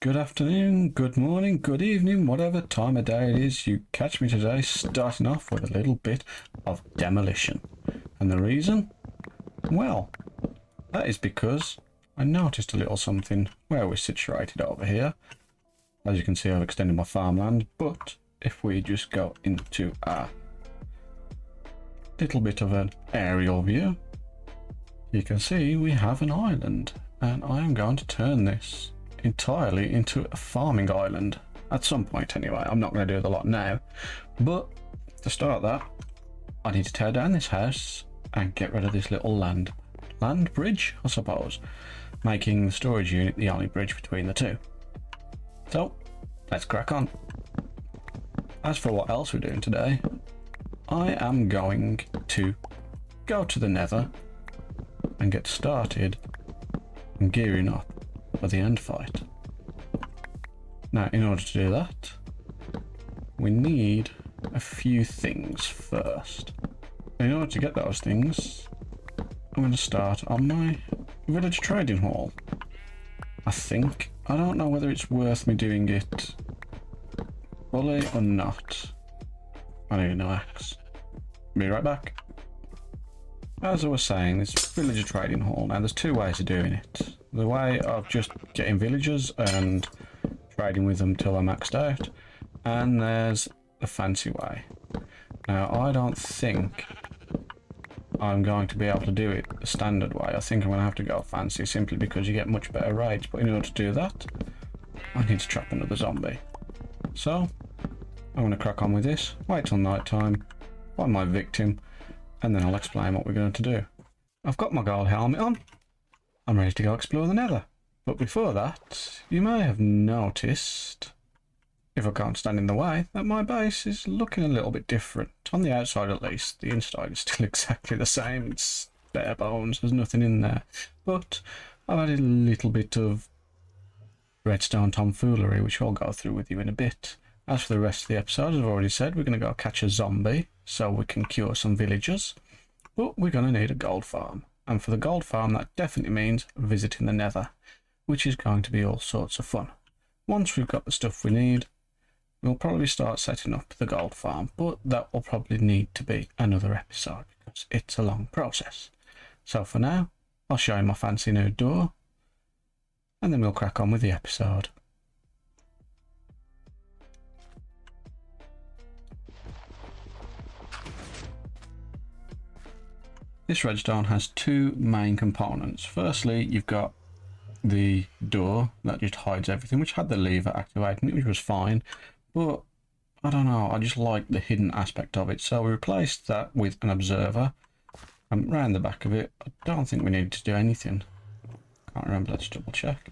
Good afternoon, good morning, good evening, whatever time of day it is you catch me today, starting off with a little bit of demolition. And the reason? Well, that is because I noticed a little something where we're situated over here. As you can see, I've extended my farmland, but if we just go into a little bit of an aerial view, you can see we have an island, and I am going to turn this entirely into a farming island at some point anyway. I'm not going to do it a lot now, but to start that, I need to tear down this house and get rid of this little land bridge, I suppose, making the storage unit the only bridge between the two. So let's crack on. As for what else we're doing today, I am going to go to the nether and get started and gearing up for the end fight. Now, in order to do that, we need a few things first. In order to get those things, I'm going to start on my village trading hall. I don't know whether it's worth me doing it fully or not. I need an axe. Be right back. As I was saying, this villager trading hall, now there's two ways of doing it. The way of just getting villagers and trading with them till they're maxed out, and there's the fancy way. Now, I don't think I'm going to be able to do it the standard way. I think I'm going to have to go fancy simply because you get much better raids, but in order to do that, I need to trap another zombie. So, I'm going to crack on with this, wait till night time, find my victim, and then I'll explain what we're going to do. I've got my gold helmet on. I'm ready to go explore the nether. But before that, you may have noticed, if I can't stand in the way, that my base is looking a little bit different. On the outside at least, the inside is still exactly the same. It's bare bones, there's nothing in there. But I've added a little bit of redstone tomfoolery, which I'll go through with you in a bit. As for the rest of the episode, as I've already said, we're going to go catch a zombie so we can cure some villagers. But we're going to need a gold farm. And for the gold farm, that definitely means visiting the nether, which is going to be all sorts of fun. Once we've got the stuff we need, we'll probably start setting up the gold farm, but that will probably need to be another episode because it's a long process. So for now, I'll show you my fancy new door, and then we'll crack on with the episode. This redstone has two main components. Firstly, you've got the door that just hides everything, which had the lever activating, which was fine, but I don't know, I just like the hidden aspect of it, so we replaced that with an observer. And round the back of it, I don't think we needed to do anything. Can't remember, let's double check.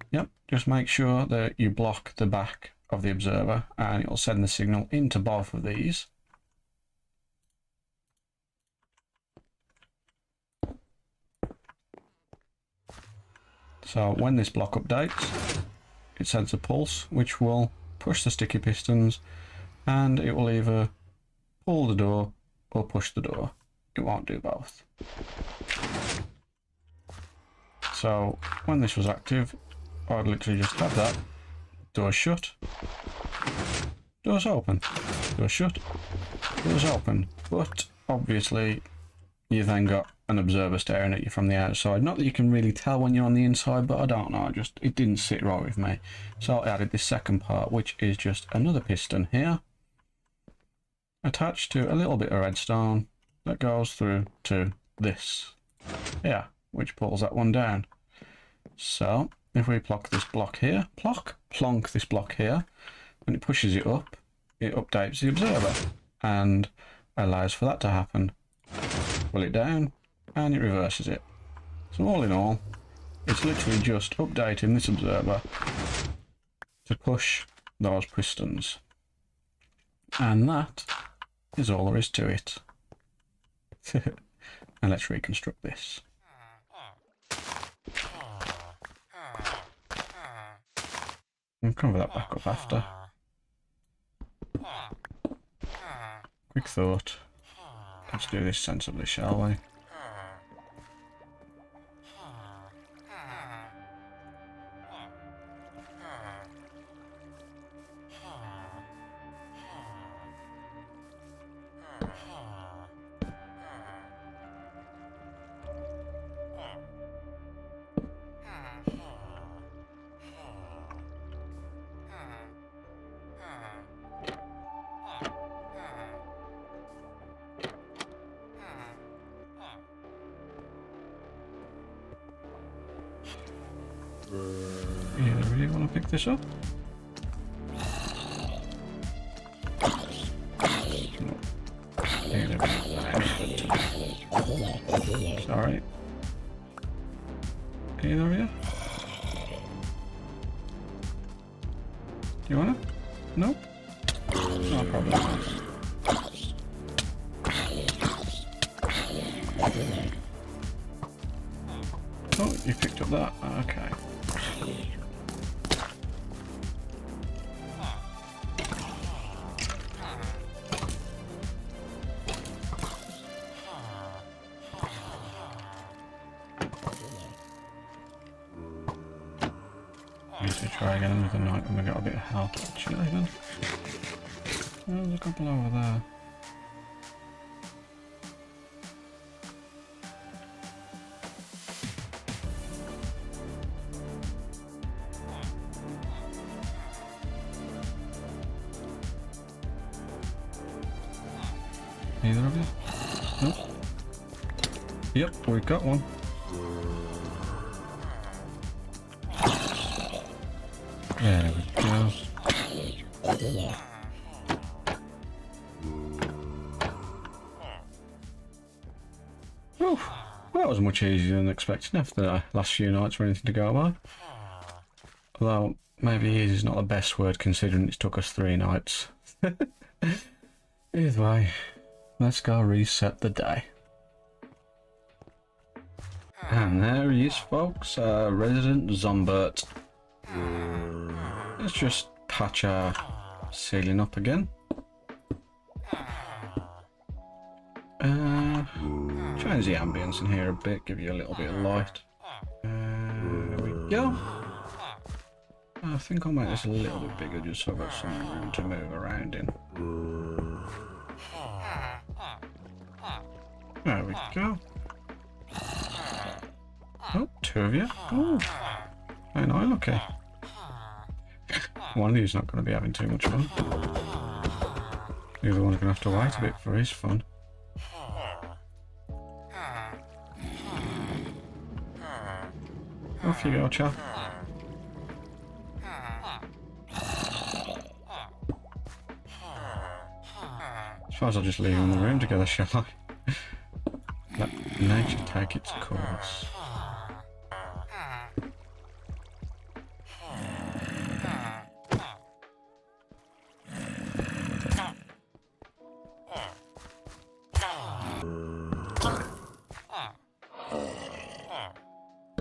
Yep, just make sure that you block the back of the observer and it will send the signal into both of these. So when this block updates, it sends a pulse which will push the sticky pistons, and it will either pull the door or push the door. It won't do both. So when this was active, I'd literally just have that. Door shut, doors open, door shut, doors open. But obviously you've then got an observer staring at you from the outside. Not that you can really tell when you're on the inside, but I don't know, it didn't sit right with me. So I added this second part, which is just another piston here, attached to a little bit of redstone that goes through to this here, which pulls that one down. So if we plonk this block here, plonk this block here, when it pushes it up, it updates the observer and allows for that to happen. Pull it down and it reverses it. So all in all, it's literally just updating this observer to push those pistons. And that is all there is to it. And let's reconstruct this. I'll cover that back up after. Quick thought. Let's do this sensibly, shall we? you want to pick this up? Sorry. Either of you? Do you want it? Nope. No problem. Oh, you picked up that. Okay. Try again another night when we got a bit of health actually then. There's a couple over there. Either of you? Nope. Yep, we've got one. There we go. Oh, that was much easier than expected after the last few nights for anything to go by. Although, maybe easy is not the best word considering it's took us 3 nights. Either way, let's go reset the day. And there he is, folks, Resident Zombert. Let's just patch our ceiling up again. Change the ambience in here a bit, give you a little bit of light. There we go. I think I'll make this a little bit bigger just so I've got some room to move around in. There we go. Oh, 2 of you. Oh, ain't I lucky? One of you's not going to be having too much fun. The other one's going to have to wait a bit for his fun. Off you go, chap. I suppose I'll just leave them in the room together, shall I? Let nature take its course.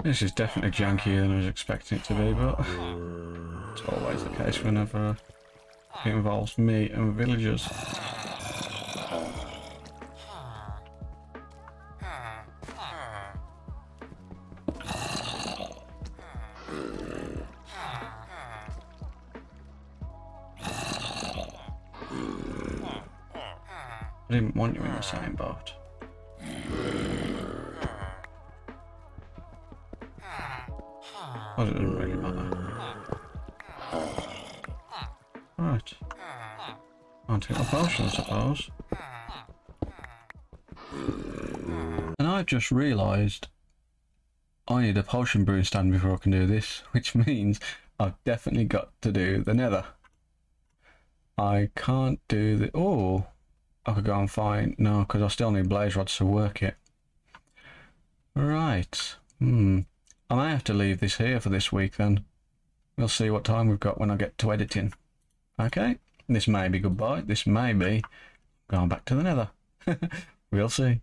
This is definitely jankier than I was expecting it to be, but it's always the case whenever it involves me and villagers. I didn't want you in the same boat. Well, it doesn't really matter. Right. I'll take my potion, I suppose. And I've just realised I need a potion brewing stand before I can do this, which means I've definitely got to do the nether. I can't do the... Oh! I could go and find... No, because I still need blaze rods to work it. Right. I may have to leave this here for this week then. We'll see what time we've got when I get to editing. Okay, this may be goodbye. This may be going back to the nether. We'll see.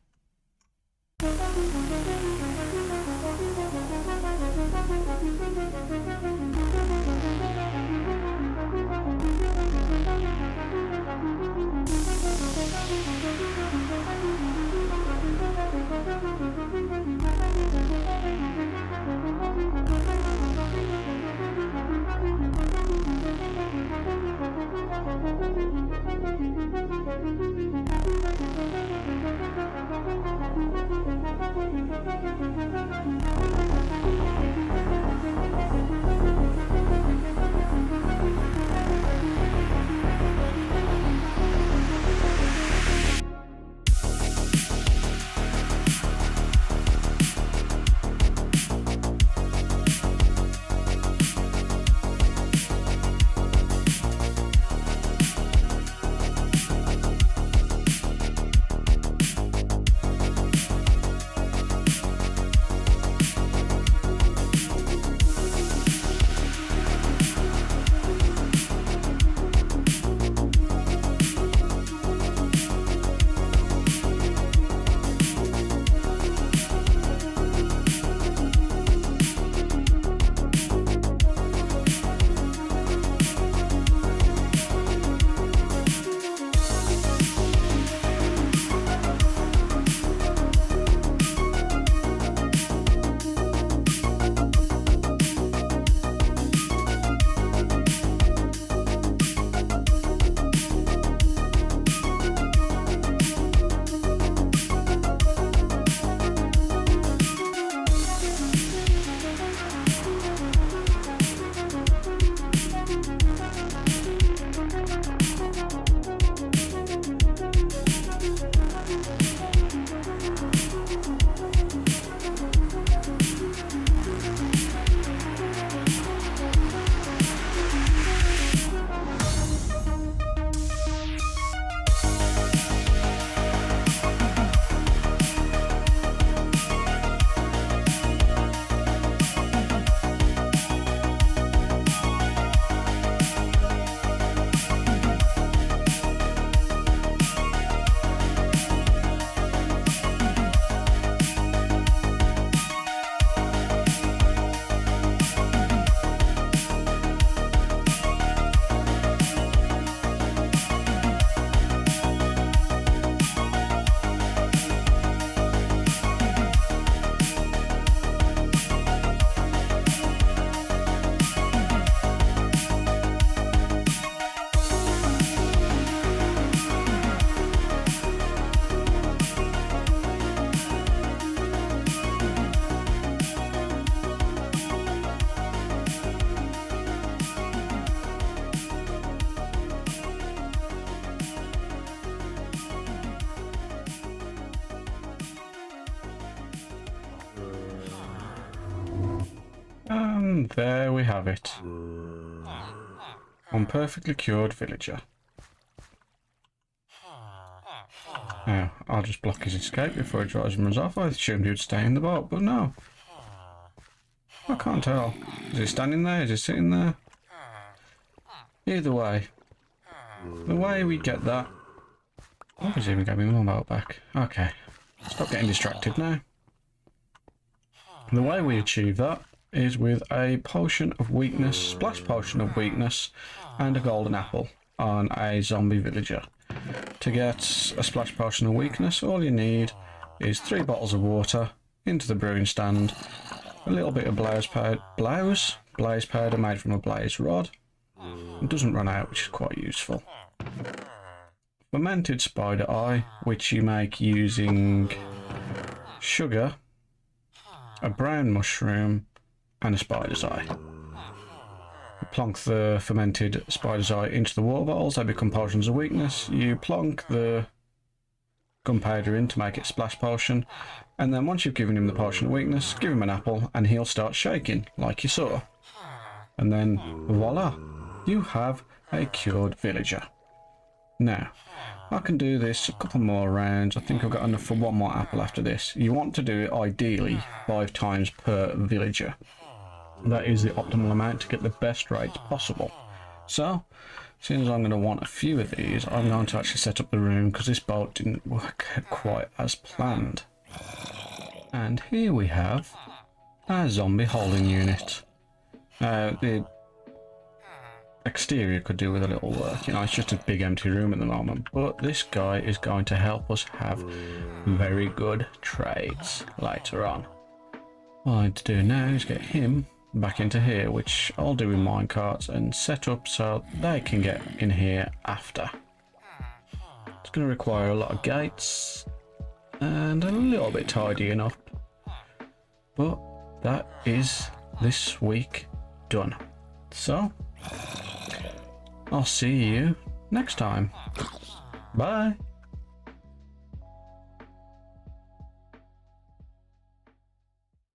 And there we have it. One perfectly cured villager. Now, I'll just block his escape before he drives and runs off. I assumed he would stay in the boat, but no. I can't tell. Is he standing there? Is he sitting there? Either way. The way we get that... Oh, he's even gave me my boat back. Okay. Stop getting distracted now. The way we achieve that is with a potion of weakness, splash potion of weakness, and a golden apple on a zombie villager. To get a splash potion of weakness, all you need is 3 bottles of water into the brewing stand, a little bit of blaze powder made from a blaze rod. It doesn't run out, which is quite useful. Fermented spider eye, which you make using sugar, a brown mushroom, and a spider's eye. You plonk the fermented spider's eye into the water bottles, they become potions of weakness. You plonk the gunpowder in to make it splash potion, and then once you've given him the potion of weakness, give him an apple and he'll start shaking, like you saw. And then, voila, you have a cured villager. Now, I can do this a couple more rounds. I think I've got enough for 1 more apple after this. You want to do it ideally 5 times per villager. That is the optimal amount to get the best rates possible. So, since I'm going to want a few of these, I'm going to actually set up the room because this boat didn't work quite as planned. And here we have a zombie holding unit. The exterior could do with a little work, you know, it's just a big empty room at the moment, but this guy is going to help us have very good trades later on. What I need to do now is get him back into here, which I'll do with minecarts and set up so they can get in here after. It's going to require a lot of gates and a little bit tidying up, but that is this week done. So I'll see you next time. Bye.